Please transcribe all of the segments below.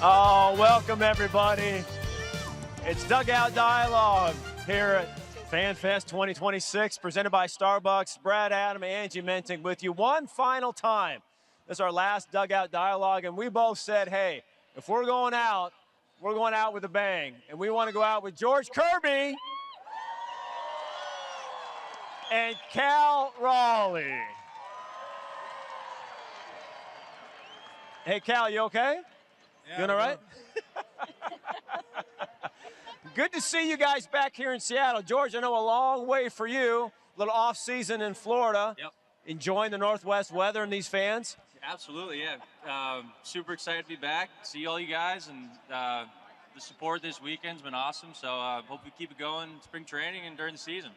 Oh, welcome everybody. It's Dugout Dialogue here at FanFest 2026, presented by Starbucks. Brad, Adam, Angie Menting with you one final time. This is our last Dugout Dialogue, and we both said, hey, if we're going out with a bang. And we want to go out with George Kirby and Cal Raleigh. Hey, Cal, you okay? Yeah, doing all right? Good to see you guys back here in Seattle. George, I know a long way for you. A little off-season in Florida. Yep. Enjoying the Northwest weather and these fans? Absolutely, yeah. Super excited to be back, see all you guys, and the support this weekend's been awesome. So hope we keep it going, spring training and during the season.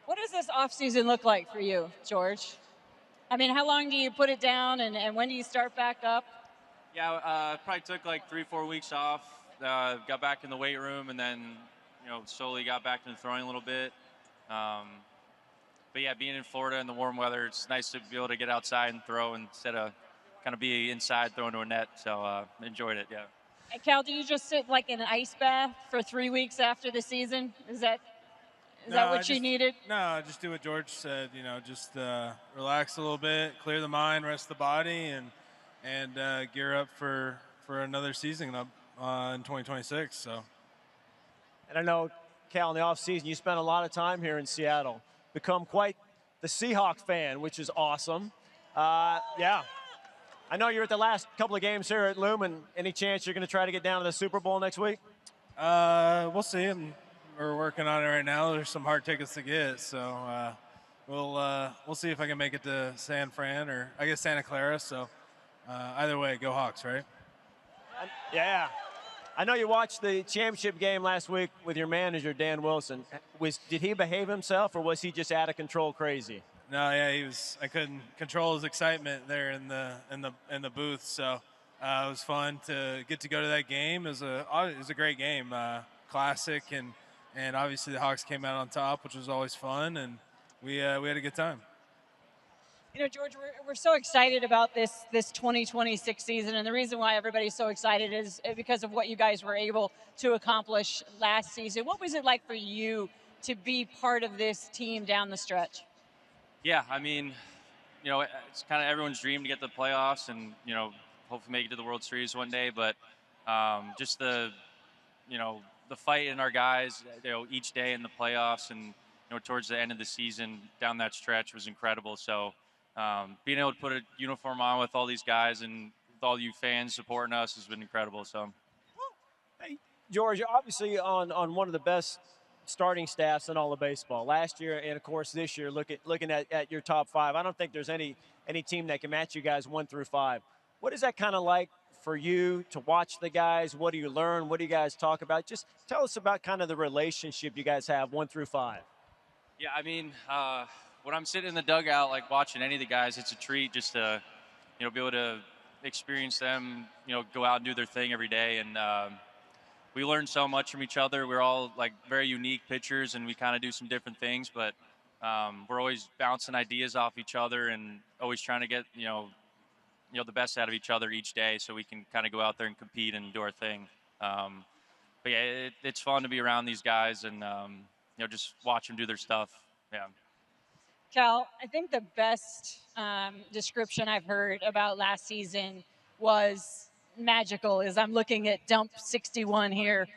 What does this off-season look like for you, George? I mean, how long do you put it down, and when do you start back up? Yeah, probably took like 3-4 weeks off. Got back in the weight room, and then slowly got back into throwing a little bit. But yeah, being in Florida in the warm weather, it's nice to be able to get outside and throw instead of kind of be inside throwing to a net. So enjoyed it, yeah. And Cal, do you just sit like in an ice bath for 3 weeks after the season? Is that what you needed? No, just do what George said. Just relax a little bit, clear the mind, rest the body, and gear up for another season in 2026. So. And I know, Cal, in the offseason, you spent a lot of time here in Seattle. Become quite the Seahawks fan, which is awesome. Yeah. I know you're at the last couple of games here at Lumen. Any chance you're going to try to get down to the Super Bowl next week? We'll see. We're working on it right now. There's some hard tickets to get, so we'll see if I can make it to San Fran or I guess Santa Clara. So either way, go Hawks, right? Yeah. I know you watched the championship game last week with your manager, Dan Wilson. Did he behave himself, or was he just out of control crazy? No, yeah, he was. I couldn't control his excitement there in the booth. So it was fun to get to go to that game. It was a great game, classic, and obviously the Hawks came out on top, which was always fun, and we had a good time. George, we're so excited about this 2026 season, and the reason why everybody's so excited is because of what you guys were able to accomplish last season. What was it like for you to be part of this team down the stretch? Yeah, I mean, it's kind of everyone's dream to get to the playoffs and, hopefully make it to the World Series one day. But just the fight in our guys, each day in the playoffs and, towards the end of the season down that stretch was incredible. So being able to put a uniform on with all these guys and with all you fans supporting us has been incredible. So, hey, George, you're obviously on one of the best starting staffs in all of baseball. Last year and, of course, this year, looking at your top five, I don't think there's any team that can match you guys 1 through 5. What is that kind of like for you to watch the guys? What do you learn? What do you guys talk about? Just tell us about kind of the relationship you guys have 1 through 5. Yeah, I mean, when I'm sitting in the dugout, like watching any of the guys, it's a treat just to, be able to experience them, go out and do their thing every day. And we learn so much from each other. We're all like very unique pitchers, and we kind of do some different things, but we're always bouncing ideas off each other and always trying to get, the best out of each other each day so we can kind of go out there and compete and do our thing. But yeah, it's fun to be around these guys and, just watch them do their stuff. Yeah. Cal, I think the best description I've heard about last season was magical, as I'm looking at dump 61 here.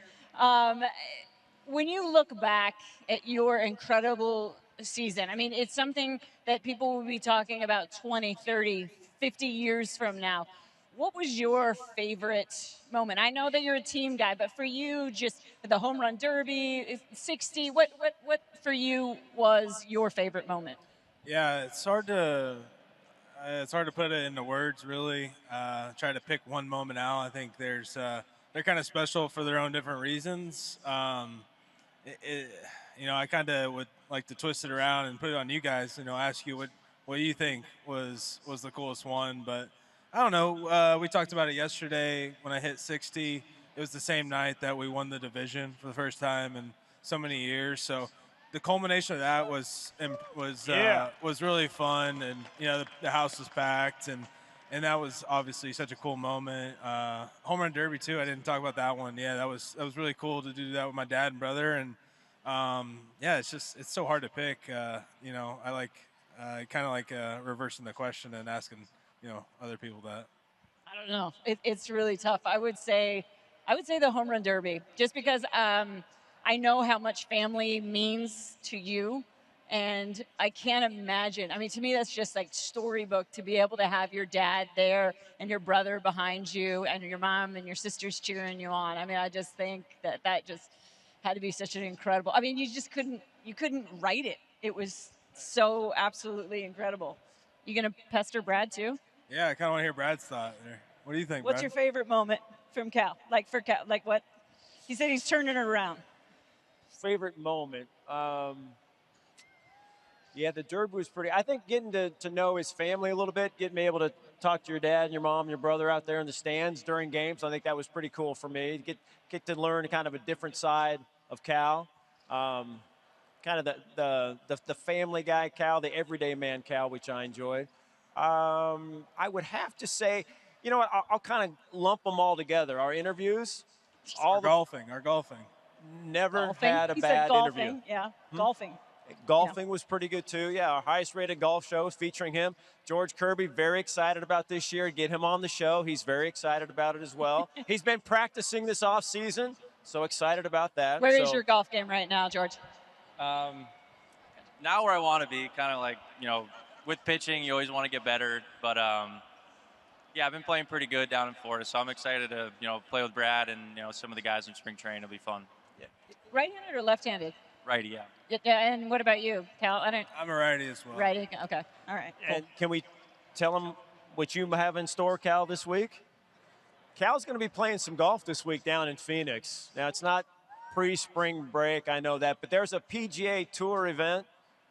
When you look back at your incredible season, I mean, it's something that people will be talking about 20, 30, 50 years from now. What was your favorite moment? I know that you're a team guy, but for you, just the home run derby, 60, what for you was your favorite moment? Yeah, it's hard to put it into words, really. Try to pick one moment out. I think they're kind of special for their own different reasons. I kind of would like to twist it around and put it on you guys. Ask you what you think was the coolest one. But I don't know. We talked about it yesterday when I hit 60. It was the same night that we won the division for the first time in so many years. So the culmination of that was really fun, and the house was packed, and and that was obviously such a cool moment. Home run derby too. I didn't talk about that one. Yeah, that was really cool to do that with my dad and brother. And yeah, it's so hard to pick. You know, I like kind of like reversing the question and asking other people that. I don't know. It's really tough. I would say the home run derby, just because I know how much family means to you, and I can't imagine. I mean, to me, that's just like storybook to be able to have your dad there and your brother behind you and your mom and your sisters cheering you on. I mean, I just think that just had to be such an incredible. I mean, you couldn't write it. It was so absolutely incredible. You gonna pester Brad too? Yeah, I kind of want to hear Brad's thought there. What do you think, What's Brad? your favorite moment from Cal? Like for Cal, like what? He said he's turning it around. Favorite moment. Yeah, the derby was pretty. I think getting to know his family a little bit, getting able to talk to your dad and your mom and your brother out there in the stands during games, I think that was pretty cool for me. Get to learn kind of a different side of Cal. Kind of the family guy Cal, the everyday man Cal, which I enjoyed. I would have to say, you know what? I'll kind of lump them all together. Our interviews, Our golfing. never Golfing? had a He bad said golfing. interview. Yeah, golfing. Golfing was pretty good too. Yeah, our highest rated golf shows featuring him. George Kirby, very excited about this year. Get him on the show. He's very excited about it as well. He's been practicing this off season, so excited about that. Where is your golf game right now, George? Now where I want to be, kind of like, with pitching, you always want to get better. But yeah, I've been playing pretty good down in Florida, so I'm excited to play with Brad and some of the guys in spring training. It'll be fun. Right-handed or left-handed? Righty, yeah. Yeah, and what about you, Cal? I'm a righty as well. Righty. Okay. All right. Cool. And can we tell them what you have in store, Cal, this week? Cal's going to be playing some golf this week down in Phoenix. Now, it's not pre-spring break, I know that, but there's a PGA Tour event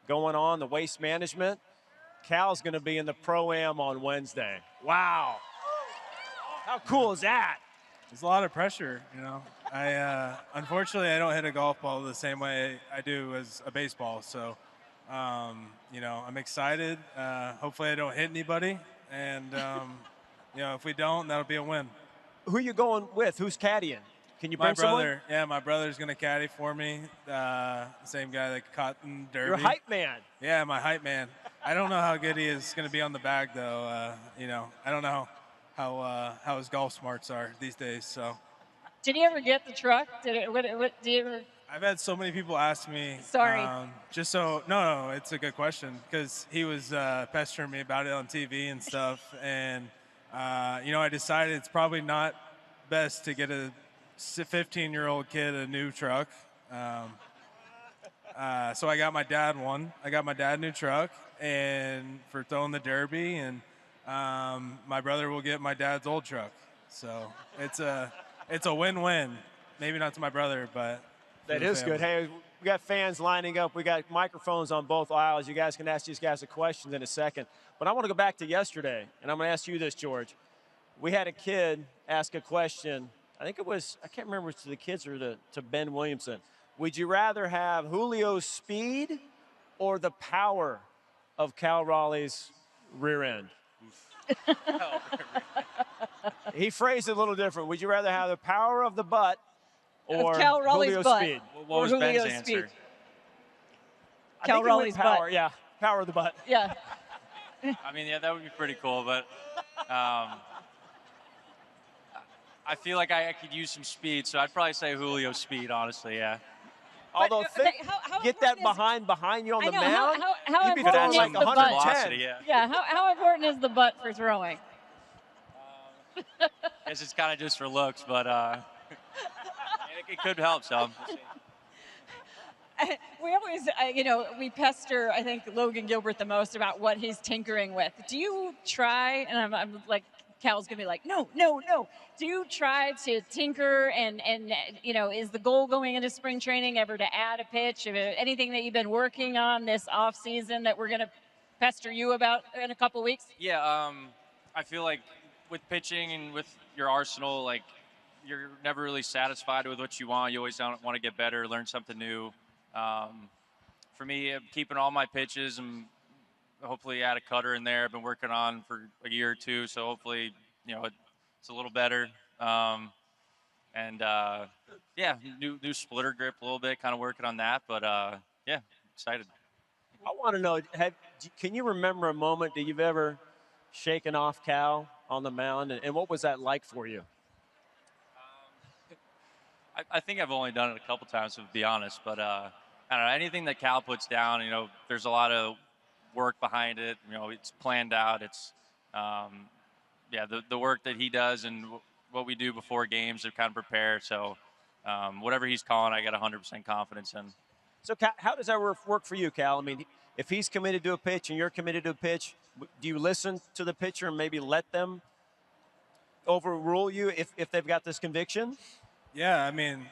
going on, the Waste Management. Cal's going to be in the Pro-Am on Wednesday. Wow. How cool is that? There's a lot of pressure, Unfortunately, I don't hit a golf ball the same way I do as a baseball. So, I'm excited. Hopefully, I don't hit anybody. And, if we don't, that'll be a win. Who are you going with? Who's caddying? Can you bring my brother? Someone? Yeah, my brother's going to caddy for me. Same guy that caught in Derby. You're a hype man. Yeah, my hype man. I don't know how good he is going to be on the bag, though. I don't know how his golf smarts are these days. So, did he ever get the truck? Did you ever? I've had so many people ask me. Sorry. No, it's a good question because he was pestering me about it on TV and stuff, and I decided it's probably not best to get a 15-year-old kid a new truck. So I got my dad one. I got my dad a new truck, and for throwing the Derby, and my brother will get my dad's old truck. So it's a win-win. Maybe not to my brother, but that is good. Hey, we got fans lining up. We got microphones on both aisles. You guys can ask these guys a question in a second. But I want to go back to yesterday, and I'm going to ask you this, George. We had a kid ask a question. I think it was, I can't remember if it was to the kids or to Ben Williamson. Would you rather have Julio's speed or the power of Cal Raleigh's rear end? He phrased it a little different. Would you rather have the power of the butt or Cal Raleigh's Julio's butt. speed? What was Ben's answer? Cal Raleigh's power, butt. yeah. Power of the butt. Yeah. I mean, yeah, that would be pretty cool, but I feel like I could use some speed, so I'd probably say Julio's speed, honestly, yeah. Although, how get that important behind you on I the know, mound, how you'd be important throwing is like the butt? 110. Velocity, yeah. Yeah. How important is the butt for throwing? Guess it's kind of just for looks, but it could help some. We always, we pester, I think, Logan Gilbert the most about what he's tinkering with. Do you try, and I'm like, Cal's going to be like, no. Do you try to tinker and is the goal going into spring training ever to add a pitch? Anything that you've been working on this off season that we're going to pester you about in a couple weeks? Yeah, I feel like with pitching and with your arsenal, like you're never really satisfied with what you want. You always want to get better, learn something new. For me, keeping all my pitches and hopefully add a cutter in there. I've been working on for a year or two, so hopefully, it's a little better. And yeah, new splitter grip a little bit, kind of working on that. But yeah, excited. I want to know, can you remember a moment that you've ever shaken off Cal on the mound, and what was that like for you? I think I've only done it a couple times, to be honest. But I don't know, anything that Cal puts down, there's a lot of work behind it. It's planned out. It's yeah, the work that he does and what we do before games to kind of prepare. So whatever he's calling, I got 100% confidence in. So how does that work for you, Cal? I mean, if he's committed to a pitch and you're committed to a pitch, do you listen to the pitcher and maybe let them overrule you if they've got this conviction? Yeah, I mean,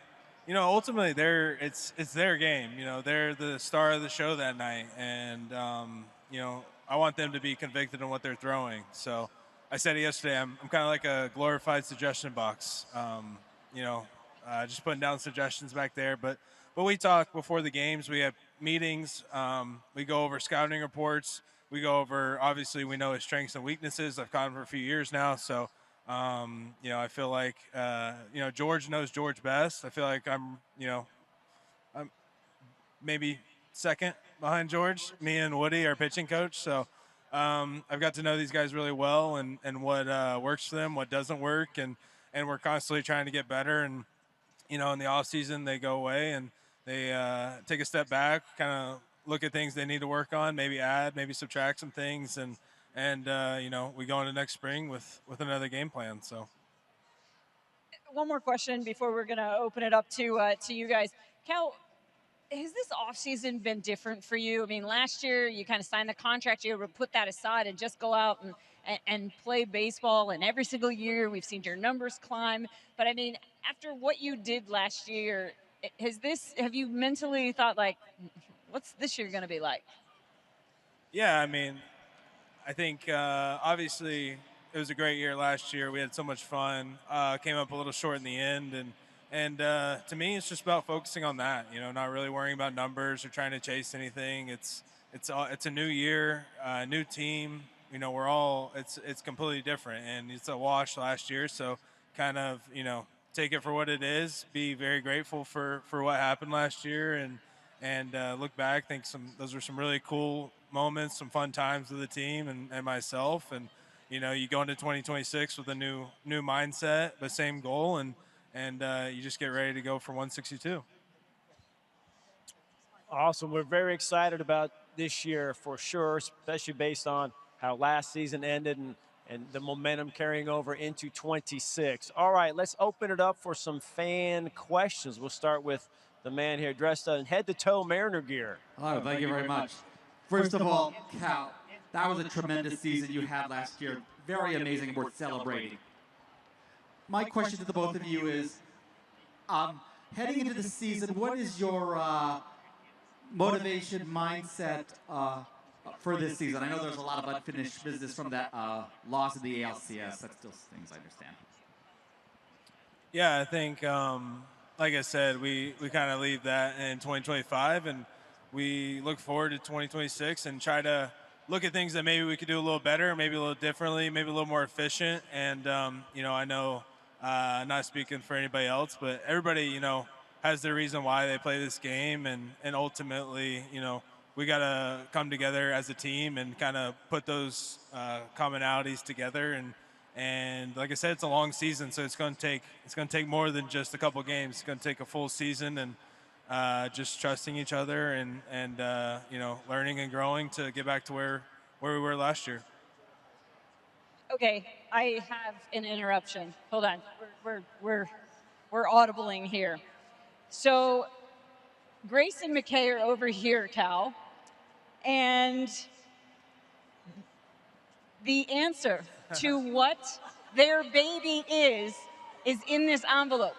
ultimately it's their game. They're the star of the show that night, and I want them to be convicted in what they're throwing. So I said it yesterday. I'm kind of like a glorified suggestion box. Just putting down suggestions back there. But we talk before the games. We have meetings. We go over scouting reports. We go over, obviously, we know his strengths and weaknesses. I've caught him for a few years now, so. I feel like George knows George best. I feel like I'm maybe second behind George. Me and Woody, our pitching coach. So I've got to know these guys really well and what works for them, what doesn't work, and we're constantly trying to get better. And in the off season, they go away and they take a step back, kind of look at things they need to work on, maybe add, maybe subtract some things, and we go into next spring with another game plan. So, one more question before we're going to open it up to you guys. Cal, has this offseason been different for you? I mean, last year you kind of signed the contract, you were able to put that aside and just go out and play baseball. And every single year we've seen your numbers climb. But I mean, after what you did last year, have you mentally thought, like, what's this year going to be like? Yeah, I mean, I think obviously it was a great year last year. We had so much fun. Came up a little short in the end, and to me, it's just about focusing on that. Not really worrying about numbers or trying to chase anything. It's a new year, new team. It's completely different, and it's a wash last year. So kind of take it for what it is. Be very grateful for what happened last year, and look back. Think those were some really cool moments, some fun times with the team and myself. And you go into 2026 with a new mindset, but same goal, and you just get ready to go for 162. Awesome. We're very excited about this year for sure, especially based on how last season ended and the momentum carrying over into 26. All right, let's open it up for some fan questions. We'll start with the man here dressed in head-to-toe Mariner gear. Oh, thank you very much. First of all, Cal, that was a tremendous season you had last year. Very amazing and worth celebrating. My question to the both of you is, heading into the season, what is your motivation, mindset for this season? I know there's a lot of unfinished business from that loss of the ALCS. That's still things I understand. Yeah, I think, like I said, we kind of leave that in 2025, and we look forward to 2026 and try to look at things that maybe we could do a little better, maybe a little differently, maybe a little more efficient. And, I know, not speaking for anybody else, but everybody, has their reason why they play this game. And ultimately, we got to come together as a team and kind of put those commonalities together. And like I said, it's a long season, so it's going to take more than just a couple games. It's going to take a full season, and just trusting each other and learning and growing to get back to where we were last year. Okay, I have an interruption. Hold on, we're audibling here. So Grace and McKay are over here, Cal, and the answer to what their baby is in this envelope.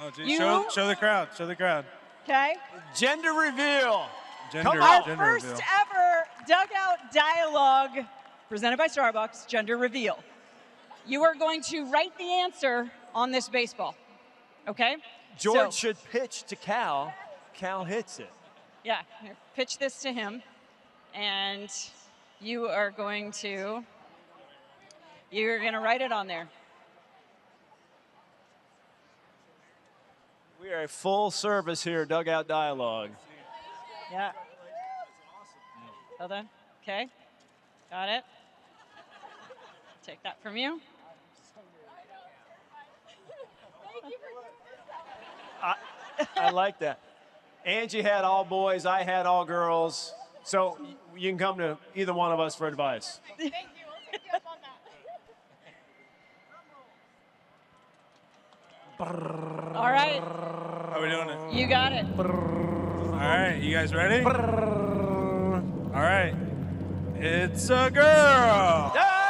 Oh, geez. Show the crowd. Show the crowd. Okay. Gender reveal. Our first ever Dugout Dialogue presented by Starbucks, gender reveal. You are going to write the answer on this baseball. Okay? George should pitch to Cal. Cal hits it. Yeah. Pitch this to him. And you're going to write it on there. We are a full service here, Dugout Dialogue. Yeah. Hold on. Okay. Got it. Take that from you. I like that. Angie had all boys. I had all girls. So you can come to either one of us for advice. Thank you. We'll take you up on that. All right. How are we doing it? You got it. All right, you guys ready? All right. It's a girl. Yay!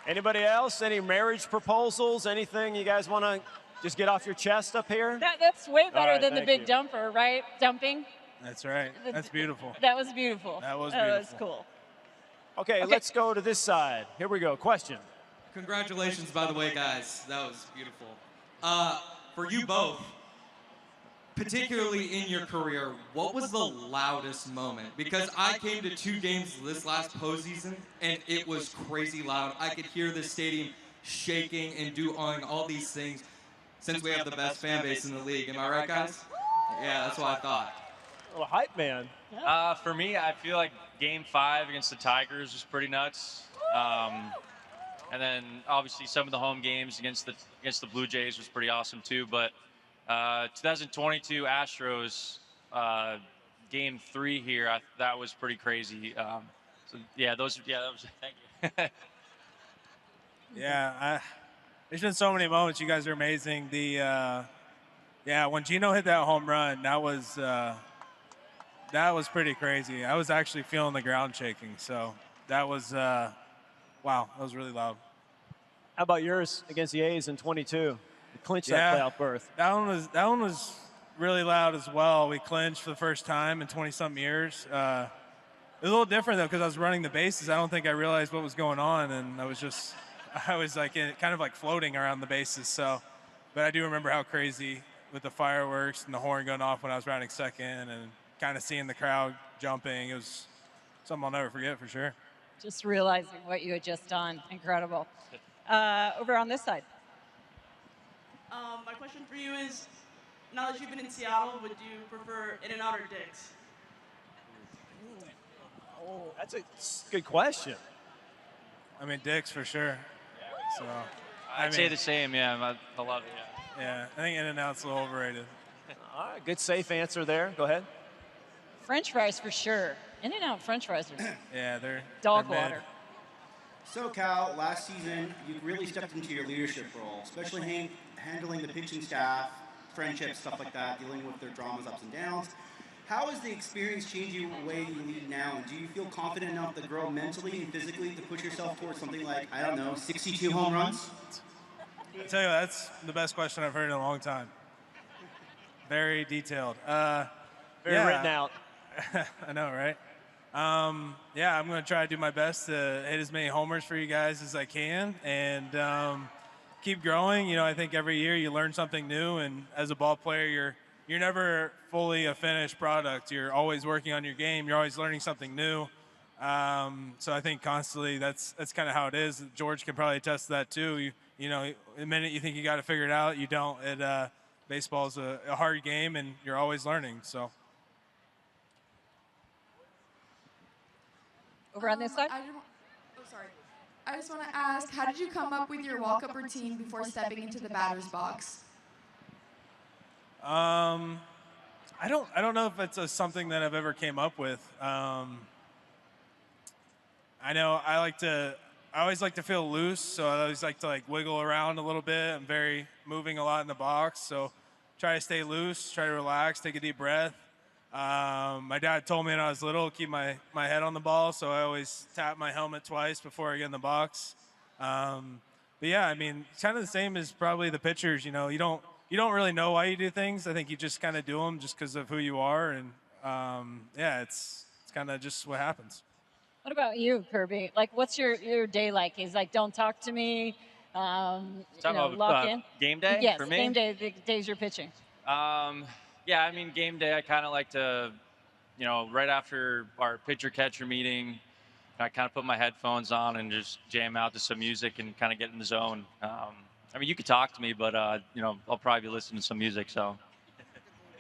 Anybody else? Any marriage proposals? Anything you guys want to just get off your chest up here? That's way better right, than the thank big you. dumper, right? Dumping. That's right. That's beautiful. That was beautiful. That was That was beautiful. cool. Okay, let's go to this side. Here we go. Question. Congratulations, by the way, guys. That was beautiful. For you both, particularly in your career, what was the loudest moment? Because I came to 2 games this last postseason, and it was crazy loud. I could hear the stadium shaking and doing all these things since we have the best fan base in the league. Am I right, guys? Yeah, that's what I thought. Well, hype man. For me, I feel like Game 5 against the Tigers was pretty nuts. And then obviously some of the home games against the Blue Jays was pretty awesome too. But 2022 Astros Game 3 here, that was pretty crazy. So yeah, that was thank you. Yeah, there's been so many moments. You guys are amazing. When Gino hit that home run, that was pretty crazy. I was actually feeling the ground shaking. So that was wow, that was really loud. How about yours against the A's in 22? You clinched that playoff berth. That one was really loud as well. We clinched for the first time in 20-something years. It was a little different though because I was running the bases. I don't think I realized what was going on, and I was like kind of like floating around the bases. So, but I do remember how crazy with the fireworks and the horn going off when I was rounding second, and kind of seeing the crowd jumping. It was something I'll never forget for sure. Just realizing what you had just done. Incredible. Over on this side. My question for you is, now that you've been in Seattle, would you prefer In-N-Out or Dick's? Oh, that's a good question. I mean, Dick's for sure. So I'd say the same. Yeah, I love it. Yeah. Yeah, I think In-N-Out's a little overrated. All right, good safe answer there. Go ahead. French fries for sure. In-N-Out French fries are Yeah, they're dog mid. water. So, Cal, last season, you really stepped into your leadership role, especially handling the pitching staff, friendships, stuff like that, dealing with their dramas, ups and downs. How has the experience changed you the way you lead now? And do you feel confident enough to grow mentally and physically to push yourself towards something like, I don't know, 62 home runs? I tell you, that's the best question I've heard in a long time. Very detailed. Very written out. I know, right? I'm going to try to do my best to hit as many homers for you guys as I can and keep growing. You know, I think every year you learn something new, and as a ball player, you're never fully a finished product. You're always working on your game. You're always learning something new. So I think constantly that's kind of how it is. George can probably attest to that too. You know, the minute you think you got to figure it out, you don't. Baseball is a hard game, and you're always learning. So. Over on this side? I just want to ask, how did you come up with your walk-up routine before stepping into the batter's box? I don't know if it's something that I've ever came up with. I know I always like to feel loose, so I always like to like wiggle around a little bit. I'm very moving a lot in the box, so try to stay loose, try to relax, take a deep breath. My dad told me when I was little, keep my head on the ball, so I always tap my helmet twice before I get in the box. But yeah, I mean, it's kind of the same as probably the pitchers. You know, you don't really know why you do things. I think you just kind of do them just because of who you are, and yeah, it's kind of just what happens. What about you, Kirby? Like, what's your day like? He's like, don't talk to me. Lock in. Game day Yes, for me? game day, the days you're pitching. Yeah, I mean, game day, I kind of like to, right after our pitcher-catcher meeting, I kind of put my headphones on and just jam out to some music and kind of get in the zone. I mean, you could talk to me, but, I'll probably be listening to some music, so.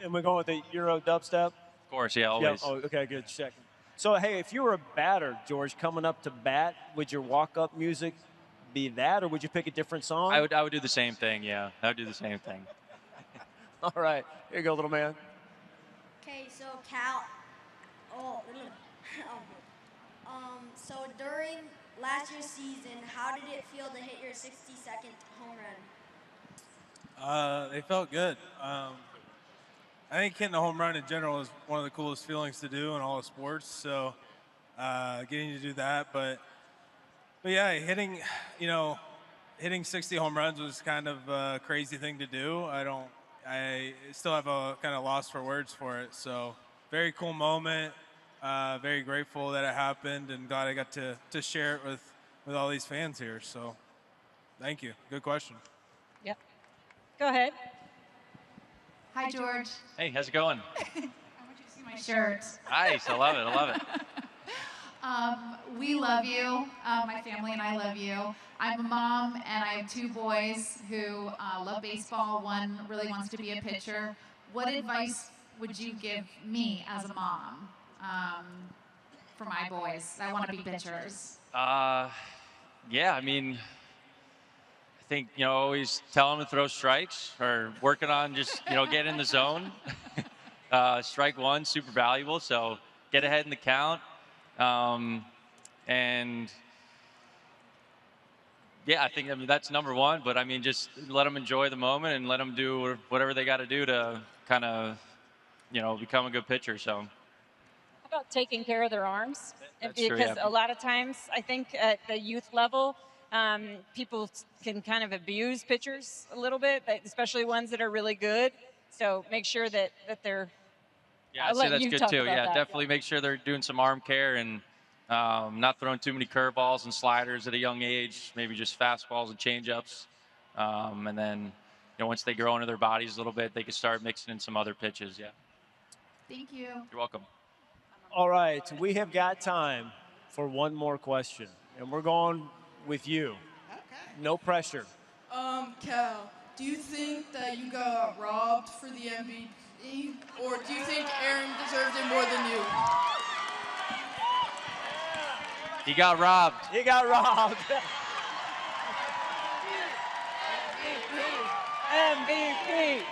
And we're going with the Euro dubstep? Of course, yeah, always. Yeah, oh, okay, good, checking. So, hey, if you were a batter, George, coming up to bat, would your walk-up music be that, or would you pick a different song? I would do the same thing, yeah. I would do the same thing. All right. Here you go, little man. Okay, so Cal, so during last year's season, how did it feel to hit your 62nd home run? They felt good. I think hitting a home run in general is one of the coolest feelings to do in all of sports. So getting to do that, but yeah, hitting 60 home runs was kind of a crazy thing to do. I still have a kind of loss for words for it. So very cool moment. Very grateful that it happened, and glad I got to share it with all these fans here. So thank you. Good question. Yep. Go ahead. Hi, George. Hey, how's it going? I want you to see my shirt. Nice, I love it. We love you. My family and I love you. I'm a mom, and I have 2 boys who love baseball. One really wants to be a pitcher. What advice would you give me as a mom for my boys that want to be pitchers? Yeah, I mean, I think, always tell them to throw strikes or working on just, get in the zone. Strike one, super valuable, so get ahead in the count. And yeah, I think that's number one, but I mean, just let them enjoy the moment and let them do whatever they got to do to kind of, become a good pitcher. So. How about taking care of their arms? That's because true, yeah. a lot of times, I think at the youth level, people can kind of abuse pitchers a little bit, especially ones that are really good. So make sure that they're. Yeah, I'd say that's good too. Yeah, definitely make sure they're doing some arm care and not throwing too many curveballs and sliders at a young age. Maybe just fastballs and changeups, and then once they grow into their bodies a little bit, they can start mixing in some other pitches. Yeah. Thank you. You're welcome. All right, we have got time for one more question, and we're going with you. Okay. No pressure. Cal, do you think that you got robbed for the MVP, or do you think Aaron deserved it more than you? He got robbed. He got robbed. MVP.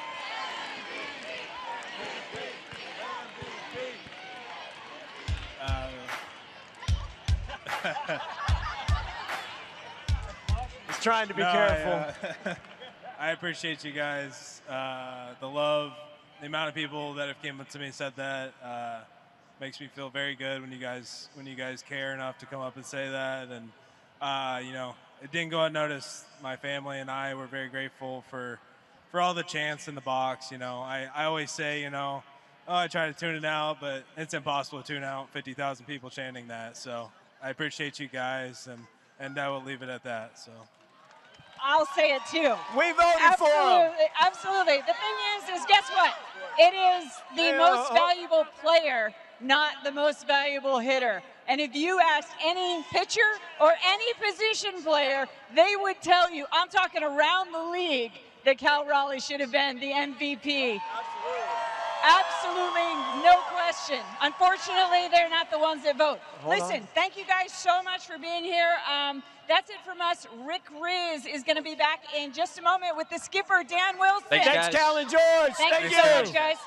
He's trying to be careful. I appreciate you guys. The love, the amount of people that have came up to me and said that makes me feel very good when you guys care enough to come up and say that. And it didn't go unnoticed. My family and I were very grateful for all the chants in the box. I always say, I try to tune it out, but it's impossible to tune out 50,000 people chanting that. So I appreciate you guys, and I will leave it at that. So. I'll say it too. We voted for him. Absolutely. The thing is guess what? It is the most valuable player, not the most valuable hitter. And if you ask any pitcher or any position player, they would tell you, I'm talking around the league, that Cal Raleigh should have been the MVP. Absolutely, no question. Unfortunately, they're not the ones that vote. Listen, thank you guys so much for being here. That's it from us. Rick Riz is going to be back in just a moment with the skipper, Dan Wilson. Thanks, Cal and George. Thank you so much, guys.